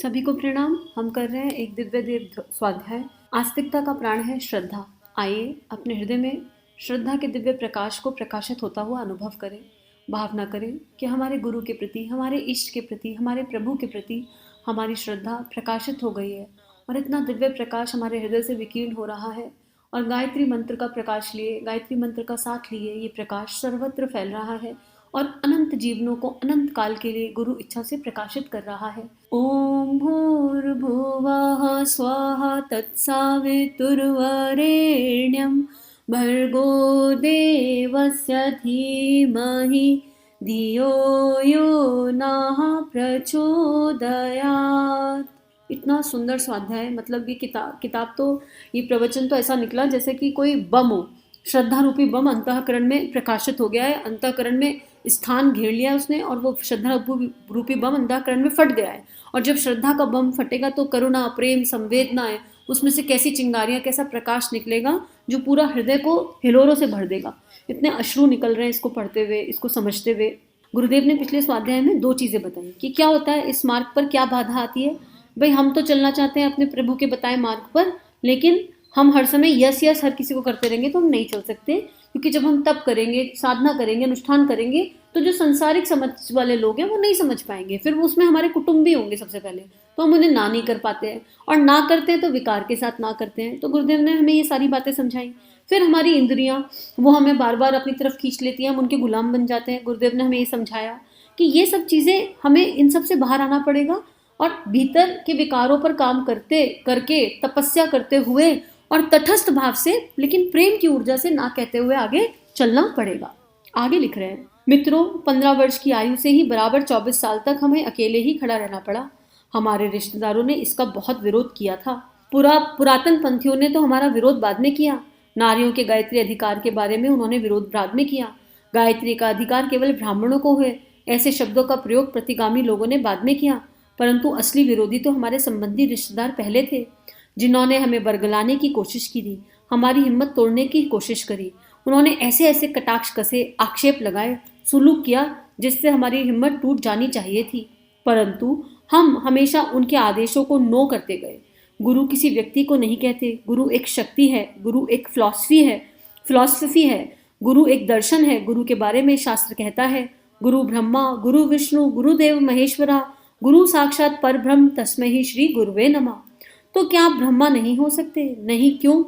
सभी को प्रणाम। हम कर रहे हैं एक दिव्य देव स्वाध्याय। आस्तिकता का प्राण है श्रद्धा। आइए अपने हृदय में श्रद्धा के दिव्य प्रकाश को प्रकाशित होता हुआ अनुभव करें। भावना करें कि हमारे गुरु के प्रति, हमारे इष्ट के प्रति, हमारे प्रभु के प्रति हमारी श्रद्धा प्रकाशित हो गई है और इतना दिव्य प्रकाश हमारे हृदय से विकीर्ण हो रहा है। और गायत्री मंत्र का प्रकाश लिए, गायत्री मंत्र का साथ लिए ये प्रकाश सर्वत्र फैल रहा है और अनंत जीवनों को अनंत काल के लिए गुरु इच्छा से प्रकाशित कर रहा है। ओम भूर्भुवः स्वाहा तत्सवितुर्वरेण्यं भर्गो देवस्य धीमहि धियो यो नः प्रचोदयात्। इतना सुंदर स्वाध्याय। मतलब ये किताब तो, ये प्रवचन तो ऐसा निकला जैसे कि कोई बम हो। श्रद्धा रूपी बम अंतःकरण में प्रकाशित हो गया है, अंतःकरण में स्थान घेर लिया उसने और वो श्रद्धा रूपी बम अंतःकरण में फट गया है। और जब श्रद्धा का बम फटेगा तो करुणा, प्रेम, संवेदनाएं, उसमें से कैसी चिंगारियां, कैसा प्रकाश निकलेगा जो पूरा हृदय को हिलोरों से भर देगा। इतने अश्रु निकल रहे हैं इसको पढ़ते हुए, इसको समझते हुए। गुरुदेव ने पिछले स्वाध्याय में 2 चीजें बताई कि क्या होता है इस मार्ग पर, क्या बाधा आती है। भाई हम तो चलना चाहते हैं अपने प्रभु के बताए मार्ग पर, लेकिन हम हर समय यस यस हर किसी को करते रहेंगे तो हम नहीं चल सकते। क्योंकि जब हम तप करेंगे, साधना करेंगे, अनुष्ठान करेंगे तो जो संसारिक समझ वाले लोग हैं वो नहीं समझ पाएंगे। फिर वो उसमें हमारे कुटुंबी होंगे सबसे पहले, तो हम उन्हें ना नहीं कर पाते हैं, और ना करते हैं तो विकार के साथ ना करते हैं। तो गुरुदेव ने हमें ये सारी बातें समझाई। फिर हमारी इंद्रियां वो हमें बार बार अपनी तरफ खींच लेती हैं, हम उनके गुलाम बन जाते हैं। गुरुदेव ने हमें ये समझाया कि ये सब चीज़ें, हमें इन सब से बाहर आना पड़ेगा और भीतर के विकारों पर काम करते करके, तपस्या करते हुए और तटस्थ भाव से, लेकिन प्रेम की ऊर्जा से ना कहते हुए आगे चलना पड़ेगा। आगे लिख रहे हैं, मित्रों 15 वर्ष की आयु से ही बराबर 24 साल तक हमें अकेले ही खड़ा रहना पड़ा। हमारे रिश्तेदारों ने इसका बहुत विरोध किया था। पुरातन पंथियों ने तो हमारा विरोध बाद में किया। नारियों के गायत्री अधिकार के बारे में उन्होंने विरोध बाद में किया। गायत्री का अधिकार केवल ब्राह्मणों को है, ऐसे शब्दों का प्रयोग प्रतिगामी लोगों ने बाद में किया। परंतु असली विरोधी तो हमारे संबंधी रिश्तेदार पहले थे, जिन्होंने हमें बरगलाने की कोशिश की थी, हमारी हिम्मत तोड़ने की कोशिश करी। उन्होंने ऐसे ऐसे कटाक्ष कसे, आक्षेप लगाए, सुलूक किया जिससे हमारी हिम्मत टूट जानी चाहिए थी। परंतु हम हमेशा उनके आदेशों को नो करते गए। गुरु किसी व्यक्ति को नहीं कहते, गुरु एक शक्ति है, गुरु एक फिलॉसफी है, गुरु एक दर्शन है। गुरु के बारे में शास्त्र कहता है, गुरु ब्रह्मा, गुरु विष्णु, गुरुदेव महेश्वरा, गुरु साक्षात परब्रह्म तस्मै ही श्री गुरुवे नमः। तो क्या आप ब्रह्मा नहीं हो सकते? नहीं, क्यों?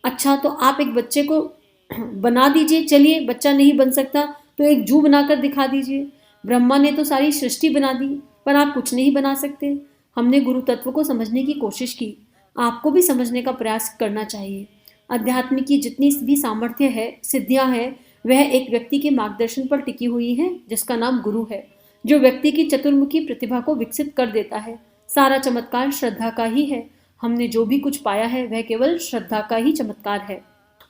अच्छा, तो आप एक बच्चे को बना दीजिए। चलिए, बच्चा नहीं बन सकता तो एक जू बनाकर दिखा दीजिए। ब्रह्मा ने तो सारी सृष्टि बना दी, पर आप कुछ नहीं बना सकते। हमने गुरु तत्व को समझने की कोशिश की, आपको भी समझने का प्रयास करना चाहिए। अध्यात्म की जितनी भी सामर्थ्य है, सिद्धियां है, वह एक व्यक्ति के मार्गदर्शन पर टिकी हुई है, जिसका नाम गुरु है, जो व्यक्ति की चतुर्मुखी प्रतिभा को विकसित कर देता है। सारा चमत्कार श्रद्धा का ही है। हमने जो भी कुछ पाया है वह केवल श्रद्धा का ही चमत्कार है।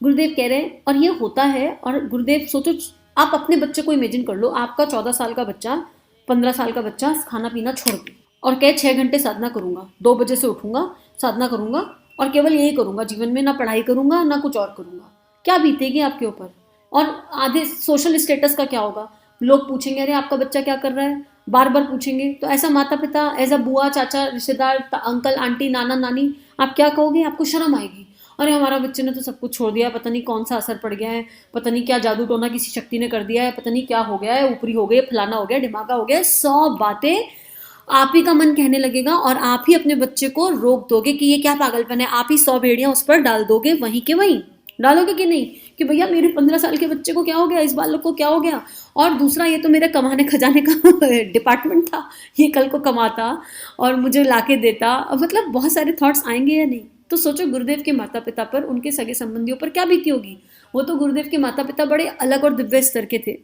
गुरुदेव कह रहे हैं, और ये होता है। और गुरुदेव सोचो, आप अपने बच्चे को इमेजिन कर लो, आपका 14 साल का बच्चा, 15 साल का बच्चा खाना पीना छोड़ के और कहे 6 घंटे साधना करूंगा, 2 बजे से उठूंगा, साधना करूंगा और केवल यही करूंगा जीवन में, ना पढ़ाई करूंगा ना कुछ और करूंगा। क्या बीतेगी आपके ऊपर? और आधे सोशल स्टेटस का क्या होगा? लोग पूछेंगे, अरे आपका बच्चा क्या कर रहा है, बार बार पूछेंगे। तो ऐसा माता पिता, ऐसा बुआ, चाचा, रिश्तेदार, अंकल, आंटी, नाना, नानी, आप क्या कहोगे? आपको शर्म आएगी। अरे हमारा बच्चे ने तो सब कुछ छोड़ दिया, पता नहीं कौन सा असर पड़ गया है, पता नहीं क्या जादू टोना किसी शक्ति ने कर दिया है, पता नहीं क्या हो गया है, ऊपरी हो गए, फलाना हो गया, ढिमाका हो गया। 100 बातें आप ही का मन कहने लगेगा और आप ही अपने बच्चे को रोक दोगे कि ये क्या पागलपन है। आप ही 100 भेड़ियां उस पर डाल दोगे, वहीं के वहीं डालोगे कि नहीं, कि भैया मेरे 15 साल के बच्चे को क्या हो गया, इस बालक को क्या हो गया। और दूसरा, ये तो मेरे कमाने खजाने का डिपार्टमेंट था, ये कल को कमाता और मुझे लाके देता। मतलब बहुत सारे थॉट्स आएंगे या नहीं। तो सोचो गुरुदेव के माता पिता पर, उनके सगे संबंधियों पर क्या बीती होगी। वो तो गुरुदेव के माता पिता बड़े अलग और दिव्य स्तर के थे,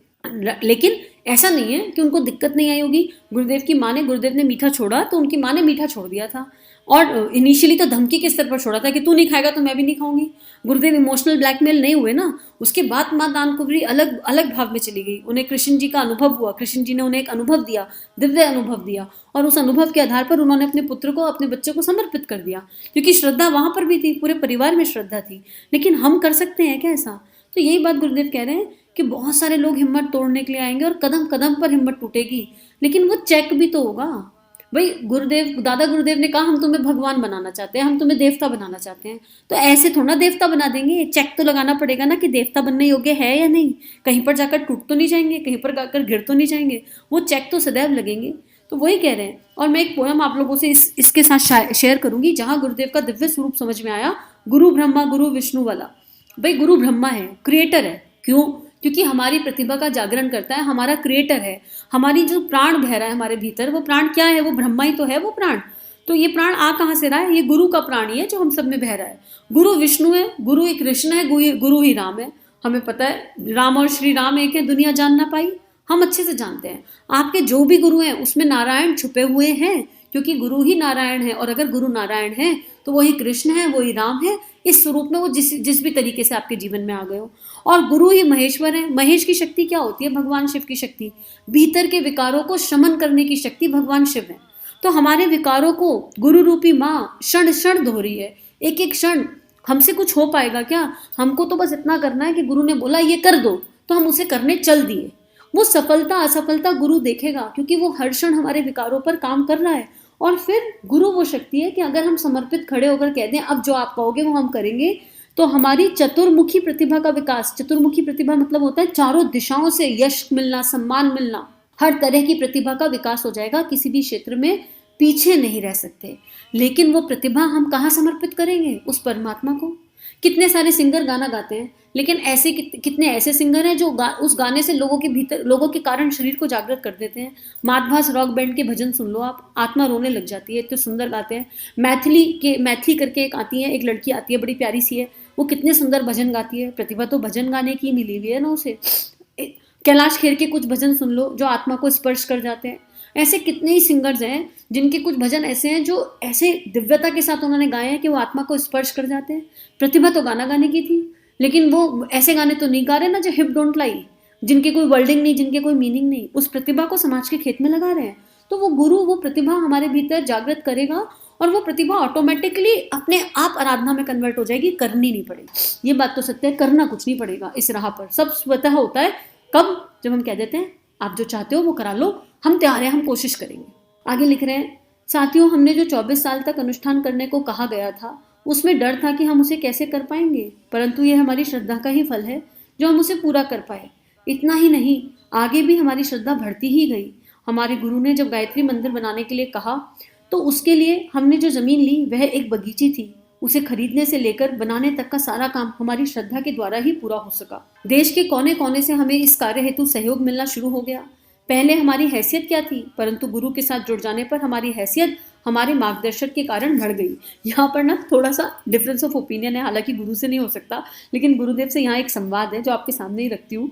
लेकिन ऐसा नहीं है कि उनको दिक्कत नहीं आई होगी। गुरुदेव ने मीठा छोड़ा तो उनकी माँ ने मीठा छोड़ दिया था, और इनिशियली तो धमकी के स्तर पर छोड़ा था कि तू नहीं खाएगा तो मैं भी नहीं खाऊंगी। गुरुदेव इमोशनल ब्लैकमेल नहीं हुए ना। उसके बाद माँ दानकुंवरी अलग अलग भाव में चली गई। उन्हें कृष्ण जी का अनुभव हुआ, कृष्ण जी ने उन्हें एक अनुभव दिया, दिव्य अनुभव दिया, और उस अनुभव के आधार पर उन्होंने अपने पुत्र को, अपने बच्चे को समर्पित कर दिया। क्योंकि श्रद्धा वहां पर भी थी, पूरे परिवार में श्रद्धा थी। लेकिन हम कर सकते हैं क्या ऐसा? तो यही बात गुरुदेव कह रहे हैं कि बहुत सारे लोग हिम्मत तोड़ने के लिए आएंगे और कदम कदम पर हिम्मत टूटेगी, लेकिन वो चेक भी तो होगा। भाई गुरुदेव, दादा गुरुदेव ने कहा हम तुम्हें भगवान बनाना चाहते हैं, हम तुम्हें देवता बनाना चाहते हैं, तो ऐसे थोड़ा देवता बना देंगे, चेक तो लगाना पड़ेगा ना कि देवता बनने योग्य है या नहीं, कहीं पर जाकर टूट तो नहीं जाएंगे, कहीं पर जाकर गिर तो नहीं जाएंगे, वो चेक तो सदैव लगेंगे। तो वही कह रहे हैं। और मैं एक पोयम आप लोगों से इसके साथ शेयर करूंगी, जहां गुरुदेव का दिव्य स्वरूप समझ में आया, गुरु ब्रह्मा गुरु विष्णु वाला। भाई गुरु ब्रह्मा है, क्रिएटर है। क्यों? क्योंकि हमारी प्रतिभा का जागरण करता है, हमारा क्रिएटर है। हमारी जो प्राण बह रहा है हमारे भीतर, वो प्राण क्या है? वो ब्रह्मा ही तो है वो प्राण। तो ये प्राण आ कहाँ से रहा है? ये गुरु का प्राण ही है जो हम सब में बह रहा है। गुरु विष्णु है, गुरु एक कृष्ण है, गुरु ही राम है। हमें पता है राम और श्री राम एक है, दुनिया जान ना पाई, हम अच्छे से जानते हैं। आपके जो भी गुरु हैं उसमें नारायण छुपे हुए हैं, क्योंकि गुरु ही नारायण है। और अगर गुरु नारायण है तो वही कृष्ण है, वही राम है, इस स्वरूप में वो जिस भी तरीके से आपके जीवन में आ गए हो। और गुरु ही महेश्वर है। महेश की शक्ति क्या होती है? भगवान शिव की शक्ति। भीतर के विकारों को शमन करने की शक्ति भगवान शिव है। तो हमारे विकारों को गुरु रूपी माँ क्षण क्षण धो रही है, एक एक क्षण। हमसे कुछ हो पाएगा क्या? हमको तो बस इतना करना है कि गुरु ने बोला ये कर दो, तो हम उसे करने चल दिए। वो सफलता असफलता गुरु देखेगा, क्योंकि वो हर क्षण हमारे विकारों पर काम कर रहा है। और फिर गुरु वो शक्ति है कि अगर हम समर्पित खड़े होकर कह दें अब जो आप कहोगे वो हम करेंगे, तो हमारी चतुर्मुखी प्रतिभा का विकास। चतुर्मुखी प्रतिभा मतलब होता है चारों दिशाओं से यश मिलना, सम्मान मिलना, हर तरह की प्रतिभा का विकास हो जाएगा। किसी भी क्षेत्र में पीछे नहीं रह सकते। लेकिन वो प्रतिभा हम कहाँ समर्पित करेंगे? उस परमात्मा को। कितने सारे सिंगर गाना गाते हैं, लेकिन ऐसे कितने ऐसे सिंगर हैं जो उस गाने से लोगों के कारण शरीर को जागृत कर देते हैं। माधवास रॉक बैंड के भजन सुन लो आप, आत्मा रोने लग जाती है, इतने सुंदर गाते हैं। मैथिली करके एक आती है, एक लड़की आती है, बड़ी प्यारी सी है, वो कितने सुंदर भजन गाती है। प्रतिभा तो भजन गाने की मिली हुई है ना उसे। कैलाश खेर के कुछ भजन सुन लो जो आत्मा को स्पर्श कर जाते हैं। ऐसे कितने ही सिंगर्स हैं जिनके कुछ भजन ऐसे हैं जो ऐसे दिव्यता के साथ उन्होंने गाए हैं कि वो आत्मा को स्पर्श कर जाते हैं। प्रतिभा तो गाना गाने की थी, लेकिन वो ऐसे गाने तो नहीं गा रहे ना जो हिप डोंट लाई, जिनके कोई वर्डिंग नहीं, जिनके कोई मीनिंग नहीं। उस प्रतिभा को समाज के खेत में लगा रहे हैं। तो वो गुरु वो प्रतिभा हमारे भीतर जागृत करेगा, और वो प्रतिभा ऑटोमेटिकली अपने आप आराधना में कन्वर्ट हो जाएगी, करनी नहीं पड़ेगी। ये बात तो सत्य है, करना कुछ नहीं पड़ेगा इस राह पर। सब स्वतः होता है। कब? जब हम कह देते हैं आप जो चाहते हो वो करा लो, हम तैयार हैं, हम कोशिश करेंगे। आगे लिख रहे हैं, साथियों हमने जो 24 साल तक अनुष्ठान करने को कहा गया था, उसमें डर था कि हम उसे कैसे कर पाएंगे, परंतु यह हमारी श्रद्धा का ही फल है जो हम उसे पूरा कर पाए। इतना ही नहीं, आगे भी हमारी श्रद्धा बढ़ती ही गई। हमारे गुरु ने जब गायत्री मंदिर बनाने के लिए कहा, तो उसके लिए हमने जो जमीन ली वह एक बगीची थी। उसे खरीदने से लेकर बनाने तक का सारा काम हमारी श्रद्धा के द्वारा ही पूरा हो सका। देश के कोने कोने से हमें इस कार्य हेतु सहयोग मिलना शुरू हो गया। पहले हमारी हैसियत क्या थी, परंतु गुरु के साथ जुड़ जाने पर हमारी हैसियत हमारे मार्गदर्शक के कारण बढ़ गई। यहाँ पर ना थोड़ा सा डिफरेंस ऑफ ओपिनियन है, हालांकि गुरु से नहीं हो सकता, लेकिन गुरुदेव से यहाँ एक संवाद है जो आपके सामने ही रखती हूँ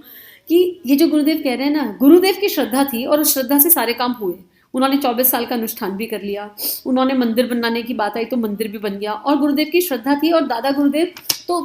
कि ये जो गुरुदेव कह रहे हैं ना, गुरुदेव की श्रद्धा थी और उस श्रद्धा से सारे काम हुए। उन्होंने 24 साल का अनुष्ठान भी कर लिया, उन्होंने मंदिर बनाने की बात आई तो मंदिर भी बन गया, और गुरुदेव की श्रद्धा थी। और दादा गुरुदेव तो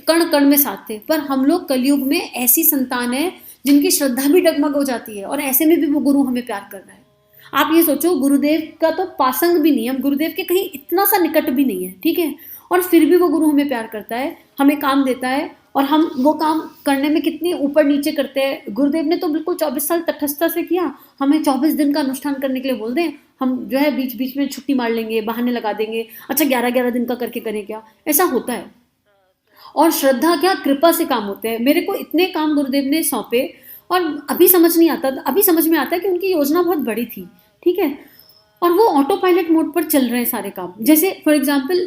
कण कण में साथ थे। पर हम लोग कलयुग में ऐसी संतान है जिनकी श्रद्धा भी डगमग हो जाती है, और ऐसे में भी वो गुरु हमें प्यार कर रहा है। आप ये सोचो, गुरुदेव का तो पासंग भी नहीं है, हम गुरुदेव के कहीं इतना सा निकट भी नहीं है, ठीक है, और फिर भी वो गुरु हमें प्यार करता है, हमें काम देता है, और हम वो काम करने में कितनी ऊपर नीचे करते हैं। गुरुदेव ने तो बिल्कुल 24 साल तटस्थता से किया। हमें 24 दिन का अनुष्ठान करने के लिए बोल दें, हम जो है बीच बीच में छुट्टी मार लेंगे, बहाने लगा देंगे, अच्छा 11-11 दिन का करके करें क्या? ऐसा होता है। और श्रद्धा क्या, कृपा से काम होते हैं। मेरे को इतने काम गुरुदेव ने सौंपे, और अभी समझ नहीं आता, अभी समझ में आता है कि उनकी योजना बहुत बड़ी थी, ठीक है, और वो ऑटो पायलट मोड पर चल रहे हैं सारे काम। जैसे फॉर एग्जांपल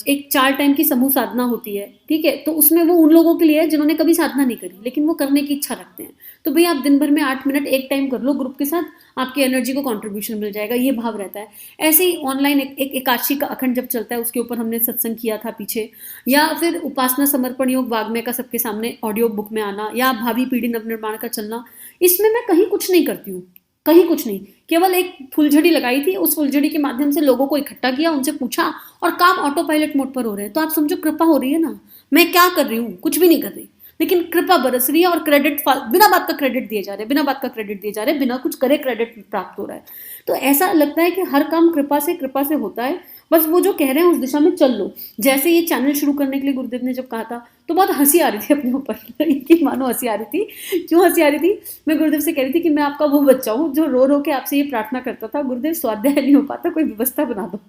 एक 4 टाइम की समूह साधना होती है, ठीक है, तो उसमें वो उन लोगों के लिए है जिन्होंने कभी साधना नहीं करी लेकिन वो करने की इच्छा रखते हैं। तो भाई आप दिन भर में 8 मिनट एक टाइम कर लो ग्रुप के साथ, आपकी एनर्जी को कंट्रीब्यूशन मिल जाएगा, ये भाव रहता है। ऐसे ही ऑनलाइन एक एकादशी का अखंड जब चलता है, उसके ऊपर हमने सत्संग किया था पीछे, या फिर उपासना समर्पण योग वाग्मय का सबके सामने ऑडियो बुक में आना, या भावी पीढ़ी नवनिर्माण का चलना, इसमें मैं कहीं कुछ नहीं करती हूँ, कहीं कुछ नहीं, केवल एक फुलझड़ी लगाई थी, उस फुलझड़ी के माध्यम से लोगों को इकट्ठा किया, उनसे पूछा, और काम ऑटो पायलट मोड पर हो रहे हैं। तो आप समझो कृपा हो रही है ना। मैं क्या कर रही हूँ? कुछ भी नहीं कर रही, लेकिन कृपा बरस रही है, और क्रेडिट बिना बात का क्रेडिट दिए जा रहे हैं, बिना बात का क्रेडिट दिए जा रहे हैं, बिना कुछ करे क्रेडिट प्राप्त हो रहा है। तो ऐसा लगता है कि हर काम कृपा से होता है। बस वो जो कह रहे हैं उस दिशा में चल लो। जैसे ये चैनल शुरू करने के लिए गुरुदेव ने जब कहा था तो बहुत हंसी आ रही थी अपने ऊपर, कि मानो हंसी आ रही थी। क्यों हंसी आ रही थी? मैं गुरुदेव से कह रही थी कि मैं आपका वो बच्चा हूँ जो रो रो के आपसे ये प्रार्थना करता था, गुरुदेव स्वाध्याय नहीं हो पाता, कोई व्यवस्था बना दो।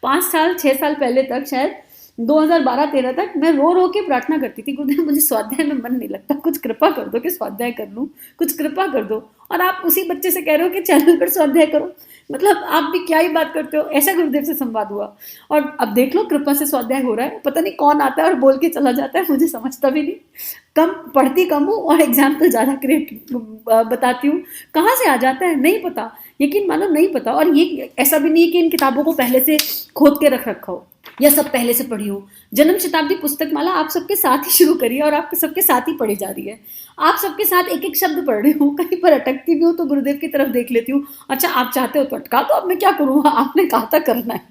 5 साल 6 साल पहले तक, शायद 2012-13 तक मैं रो रो के प्रार्थना करती थी, गुरुदेव मुझे स्वाध्याय में मन नहीं लगता, कुछ कृपा कर दो कि स्वाध्याय कर लूँ, कुछ कृपा कर दो। और आप उसी बच्चे से कह रहे हो कि चैनल पर स्वाध्याय करो, मतलब आप भी क्या ही बात करते हो। ऐसा गुरुदेव से संवाद हुआ और अब देख लो कृपा से स्वाध्याय हो रहा है। पता नहीं कौन आता है और बोल के चला जाता है, मुझे समझता भी नहीं। कम पढ़ती कम हूँ और एग्जाम्पल ज़्यादा क्रिएट बताती हूँ, कहाँ से आ जाता है नहीं पता, यकीन मानो नहीं पता। और ये ऐसा भी नहीं है कि इन किताबों को पहले से खोद के रख रखा हो या सब पहले से पढ़ी हो। जन्म शताब्दी पुस्तक माला आप सबके साथ ही शुरू करिए और आपके सबके साथ ही पढ़ी जा रही है। आप सबके साथ एक एक शब्द पढ़ रही हूँ, कहीं पर अटकती भी हूँ तो गुरुदेव की तरफ देख लेती हूँ, अच्छा आप चाहते हो तो अटका तो, अब मैं क्या करूँ, आपने कहा था करना है,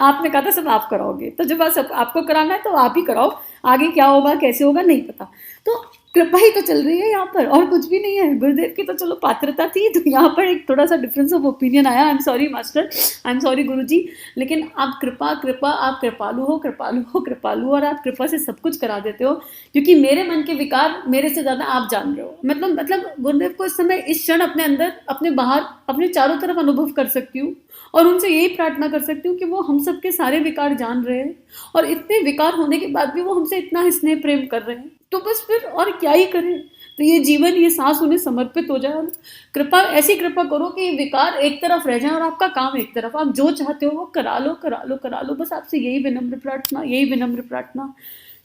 आपने कहा था सब आप कराओगे, तो जब सब आपको कराना है तो आप ही कराओ, आगे क्या होगा कैसे होगा नहीं पता। तो कृपा ही तो चल रही है यहाँ पर और कुछ भी नहीं है। गुरुदेव की तो चलो पात्रता थी, तो यहाँ पर एक थोड़ा सा डिफरेंस ऑफ ओपिनियन आया। I am sorry master, I am sorry guruji, लेकिन आप कृपा कृपा, आप कृपालु हो कृपालु हो कृपालु, और आप कृपा से सब कुछ करा देते हो, क्योंकि मेरे मन के विकार मेरे से ज़्यादा आप जान रहे हो। मतलब गुरुदेव को इस समय इस क्षण अपने अंदर, अपने बाहर, अपने चारों तरफ अनुभव कर सकती हूँ और उनसे यही प्रार्थना कर सकती हूँ कि वो हम सबके सारे विकार जान रहे हैं और इतने विकार होने के बाद भी वो हमसे इतना स्नेह प्रेम कर रहे हैं, तो बस फिर और क्या ही करें। तो ये जीवन, ये सांस उन्हें समर्पित हो जाए और कृपा, ऐसी कृपा करो कि ये विकार एक तरफ रह जाए और आपका काम एक तरफ, आप जो चाहते हो वो करा लो करा लो करा लो। बस आपसे यही विनम्र प्रार्थना, यही विनम्र प्रार्थना।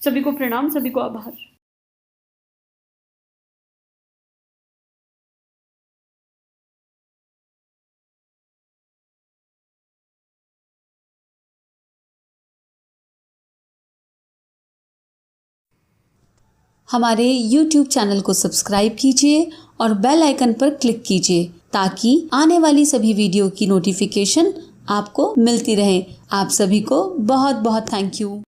सभी को प्रणाम, सभी को आभार। हमारे YouTube चैनल को सब्सक्राइब कीजिए और बेल आइकन पर क्लिक कीजिए ताकि आने वाली सभी वीडियो की नोटिफिकेशन आपको मिलती रहे। आप सभी को बहुत बहुत थैंक यू।